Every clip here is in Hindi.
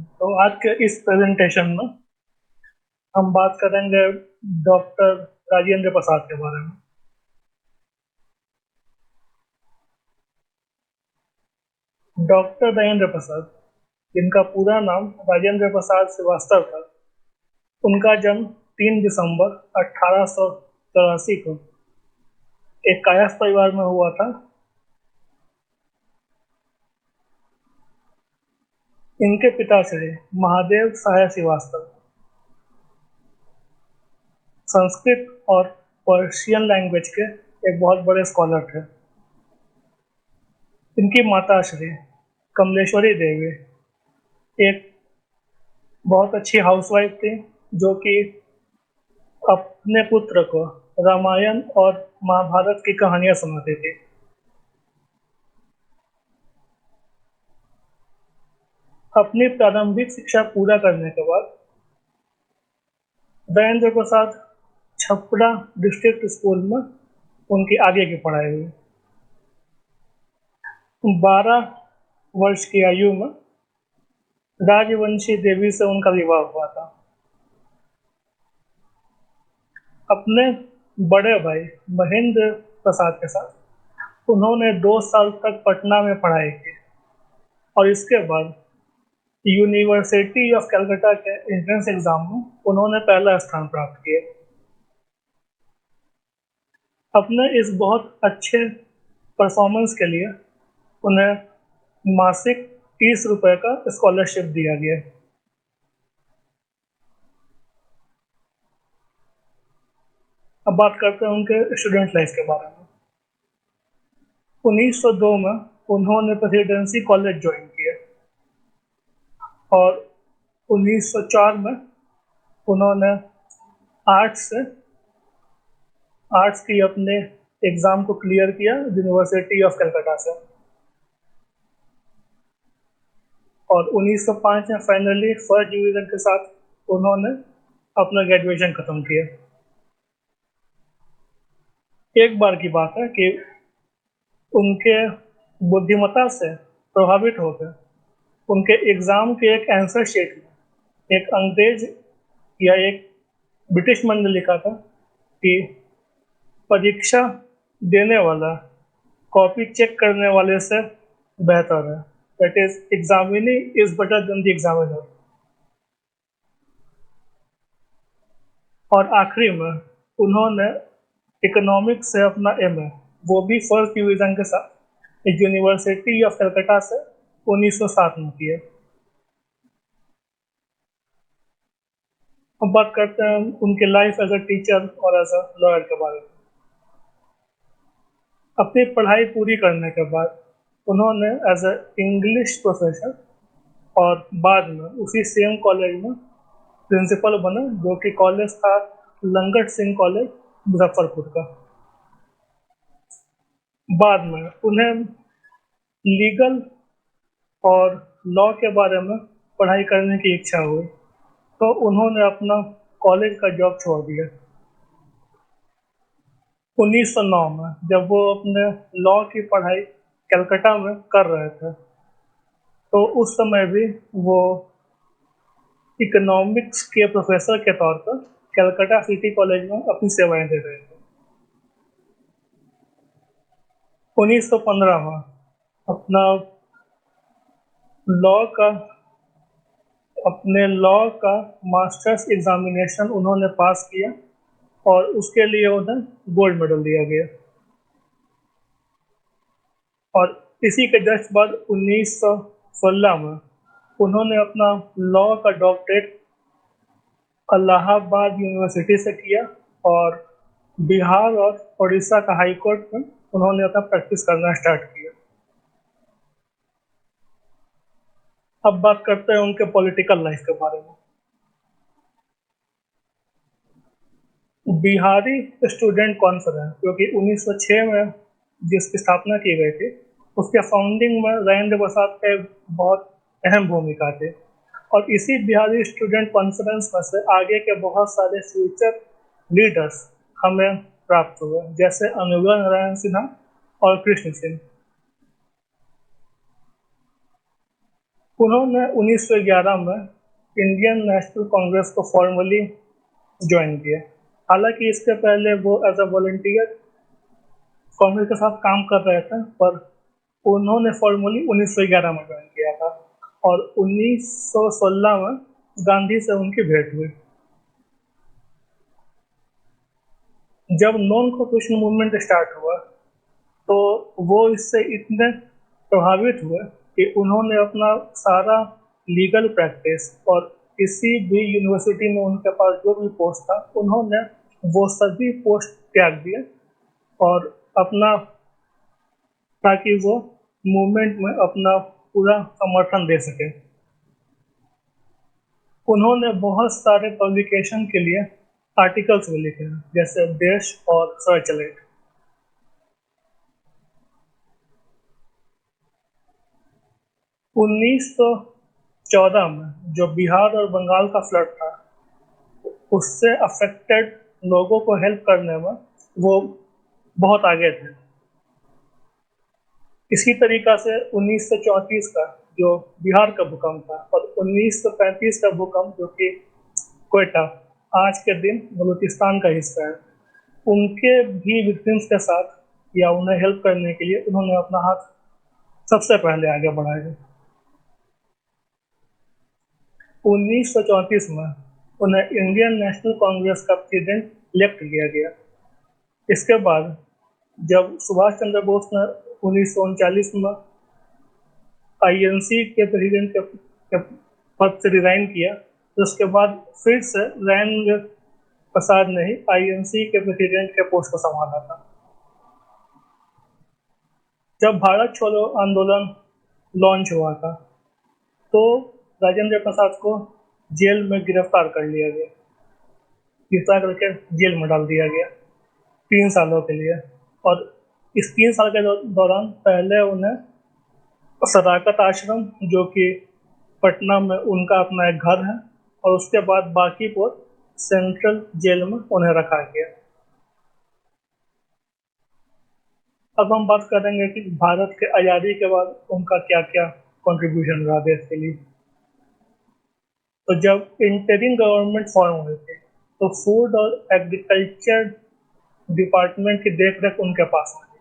तो आज के इस प्रेजेंटेशन में हम बात करेंगे डॉक्टर राजेंद्र प्रसाद के बारे में। डॉक्टर राजेंद्र प्रसाद, जिनका पूरा नाम राजेंद्र प्रसाद श्रीवास्तव था, उनका जन्म 3 दिसंबर 1884 को एक कायस्थ परिवार में हुआ था। इनके पिता श्री महादेव सहाय श्रीवास्तव संस्कृत और पर्शियन लैंग्वेज के एक बहुत बड़े स्कॉलर थे। इनकी माता श्री कमलेश्वरी देवी एक बहुत अच्छी हाउसवाइफ थी, जो कि अपने पुत्र को रामायण और महाभारत की कहानियां सुनाती थी। अपनी प्रारंभिक शिक्षा पूरा करने के बाद राजेंद्र प्रसाद छपरा डिस्ट्रिक्ट स्कूल में उनकी आगे की पढ़ाई हुई। 12 वर्ष की आयु में राजवंशी देवी से उनका विवाह हुआ था। अपने बड़े भाई महेंद्र प्रसाद के साथ उन्होंने 2 साल तक पटना में पढ़ाई की और इसके बाद यूनिवर्सिटी ऑफ कलकत्ता के एंट्रेंस एग्जाम में उन्होंने पहला स्थान प्राप्त किया। अपने इस बहुत अच्छे परफॉर्मेंस के लिए उन्हें मासिक 30 रुपए का स्कॉलरशिप दिया गया। अब बात करते हैं उनके स्टूडेंट लाइफ के बारे में। 1902 में उन्होंने प्रेसिडेंसी कॉलेज ज्वाइन किया और 1904 में उन्होंने आर्ट्स की अपने एग्जाम को क्लियर किया यूनिवर्सिटी ऑफ कलकत्ता से, और 1905 में फाइनली फर्स्ट डिवीजन के साथ उन्होंने अपना ग्रेजुएशन खत्म किया। एक बार की बात है कि उनके बुद्धिमत्ता से प्रभावित होकर उनके एग्जाम के एक आंसर शीट में एक अंग्रेज या एक ब्रिटिश मैन ने लिखा था कि परीक्षा देने वाला कॉपी चेक करने वाले से बेहतर है, that is examinee is better than the examiner. और आखिरी में उन्होंने इकोनॉमिक्स से अपना एमए, वो भी फर्स्ट डिवीजन के साथ यूनिवर्सिटी ऑफ कलकत्ता से 1907 में किया। अब बात करते हैं उनके लाइफ एज अ टीचर और एज अ लॉयर के बारे में। अपनी पढ़ाई पूरी करने के बाद उन्होंने एज अ इंग्लिश प्रोफेसर और बाद में उसी सेम कॉलेज में प्रिंसिपल बने, जो कि कॉलेज था लंगट सिंह कॉलेज मुजफ्फरपुर का। बाद में उन्हें लीगल और लॉ के बारे में पढ़ाई करने की इच्छा हुई, तो उन्होंने अपना कॉलेज का जॉब छोड़ दिया। 1909 में जब वो अपने लॉ की पढ़ाई कलकत्ता में कर रहे थे, तो उस समय भी वो इकोनॉमिक्स के प्रोफेसर के तौर पर कलकत्ता सिटी कॉलेज में अपनी सेवाएं दे रहे थे। 1915 में अपना लॉ का अपने लॉ का मास्टर्स एग्जामिनेशन उन्होंने पास किया और उसके लिए उन्हें गोल्ड मेडल दिया गया। और इसी के जस्ट बाद 1916 में उन्होंने अपना लॉ का डॉक्टरेट इलाहाबाद यूनिवर्सिटी से किया और बिहार और उड़ीसा का हाई कोर्ट में उन्होंने अपना प्रैक्टिस करना स्टार्ट किया। अब बात करते हैं उनके पॉलिटिकल लाइफ के बारे में। बिहारी स्टूडेंट कॉन्फ्रेंस, जो कि 1906 में जिसकी स्थापना की गई थी, उसके फाउंडिंग में राजेंद्र प्रसाद का एक बहुत अहम भूमिका थी। और इसी बिहारी स्टूडेंट कॉन्फ्रेंस में से आगे के बहुत सारे फ्यूचर लीडर्स हमें प्राप्त हुए, जैसे अनुग्रह नारायण सिन्हा और कृष्ण सिंह। उन्होंने 1911 में इंडियन नेशनल कांग्रेस को फॉर्मली ज्वाइन किया। हालांकि इसके पहले वो एज अ वॉलंटियर कांग्रेस के साथ काम कर रहे थे, पर उन्होंने फॉर्मली 1911 में ज्वाइन किया था और 1916 में गांधी से उनकी भेंट हुई। जब नॉन कॉर्पोरेशन मूवमेंट स्टार्ट हुआ तो वो इससे इतने प्रभावित हुए कि उन्होंने अपना सारा लीगल प्रैक्टिस और किसी भी यूनिवर्सिटी में उनके पास जो भी पोस्ट था, उन्होंने वो सभी पोस्ट त्याग दिए और अपना, ताकि वो मूवमेंट में अपना पूरा समर्थन दे सके। उन्होंने बहुत सारे पब्लिकेशन के लिए आर्टिकल्स भी लिखे हैं, जैसे देश और सर्चलाइट। 1914 में जो बिहार और बंगाल का फ्लड था, उससे अफेक्टेड लोगों को हेल्प करने में वो बहुत आगे थे। इसी तरीका से 1934 का जो बिहार का भूकंप था और 1935 का भूकंप जो कि क्वेटा आज के दिन बलूचिस्तान का हिस्सा है, उनके भी विक्टिम्स के साथ या उन्हें हेल्प करने के लिए उन्होंने अपना हाथ सबसे पहले आगे बढ़ाया। 1934 में उन्हें इंडियन नेशनल कांग्रेस का प्रेसिडेंट इलेक्ट किया गया। इसके बाद जब सुभाष चंद्र बोस ने 1939 में आईएनसी के प्रेसिडेंट के पद से रिजाइन किया, तो उसके बाद फिर से राजेंद्र प्रसाद ने ही आईएनसी के प्रेसिडेंट के पोस्ट को संभाला था। जब भारत छोड़ो आंदोलन लॉन्च हुआ था तो राजेंद्र प्रसाद को जेल में गिरफ्तार कर लिया गया, गिरफ्तार करके जेल में डाल दिया गया 3 सालों के लिए। और इस 3 साल के दौरान पहले उन्हें सदाकत आश्रम, जो कि पटना में उनका अपना एक घर है, और उसके बाद बांकीपुर सेंट्रल जेल में उन्हें रखा गया। अब हम बात करेंगे कि भारत के आज़ादी के बाद उनका क्या क्या कंट्रीब्यूशन रहा देश के लिए। तो जब इंटरिम गवर्नमेंट फॉर्म हुई थी तो फूड और एग्रीकल्चर डिपार्टमेंट की देखरेख उनके पास में थी।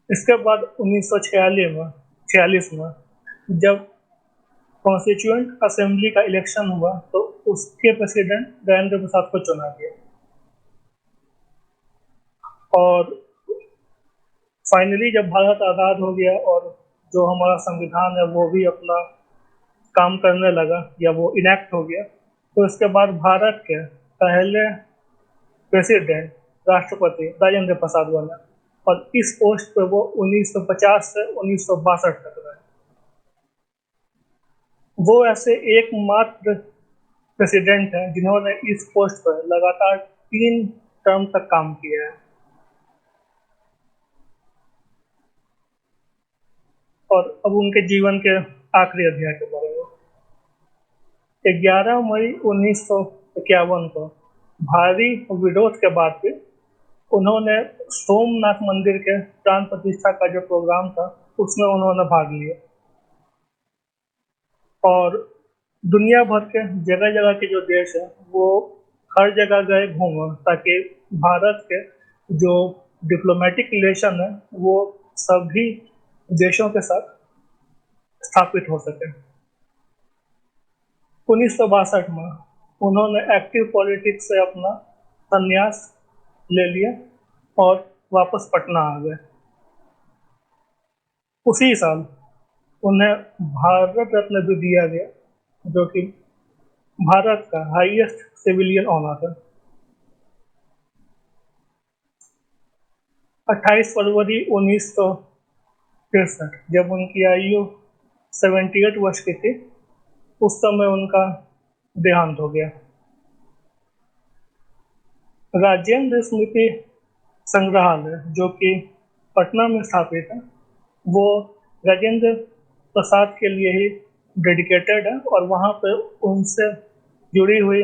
इसके बाद 1946 में जब कॉन्स्टिट्यूएंट असेंबली का इलेक्शन हुआ तो उसके प्रेसिडेंट राजेंद्र प्रसाद को चुना गया और फाइनली जब भारत आज़ाद हो गया और जो हमारा संविधान है वो भी अपना काम करने लगा या वो इनेक्ट हो गया, तो इसके बाद भारत के पहले प्रेसिडेंट राष्ट्रपति राजेंद्र प्रसाद बने और इस पोस्ट पे वो 1950 से 1962 तक रहे। वो ऐसे एकमात्र प्रेसिडेंट हैं जिन्होंने इस पोस्ट पर लगातार 3 टर्म तक काम किया है। और अब उनके जीवन के आखिरी अध्याय के बारे में। 11 मई 1951 को भारी विरोध के बाद भी उन्होंने सोमनाथ मंदिर के प्राण प्रतिष्ठा का जो प्रोग्राम था उसमें उन्होंने भाग लिया और दुनिया भर के जगह जगह के जो देश है वो हर जगह गए घूमे, ताकि भारत के जो डिप्लोमेटिक रिलेशन है वो सभी देशों के साथ स्थापित हो सके। 1962 में उन्होंने एक्टिव पॉलिटिक्स से अपना संन्यास ले लिया और वापस पटना आ गए। उसी साल उन्हें भारत रत्न भी दिया गया, जो कि भारत का हाईएस्ट सिविलियन ऑनर है। 28 फरवरी 1963 जब उनकी आयु 78 वर्ष की थी, उस समय उनका देहांत हो गया। राजेंद्र स्मृति संग्रहालय जो कि पटना में स्थापित है, वो राजेंद्र प्रसाद के लिए ही डेडिकेटेड है और वहाँ पे उनसे जुड़ी हुई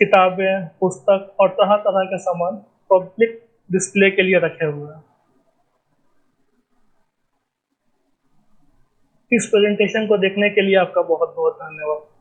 किताबें, पुस्तक और तरह तरह के सामान पब्लिक डिस्प्ले के लिए रखे हुए हैं। इस प्रेजेंटेशन को देखने के लिए आपका बहुत बहुत धन्यवाद।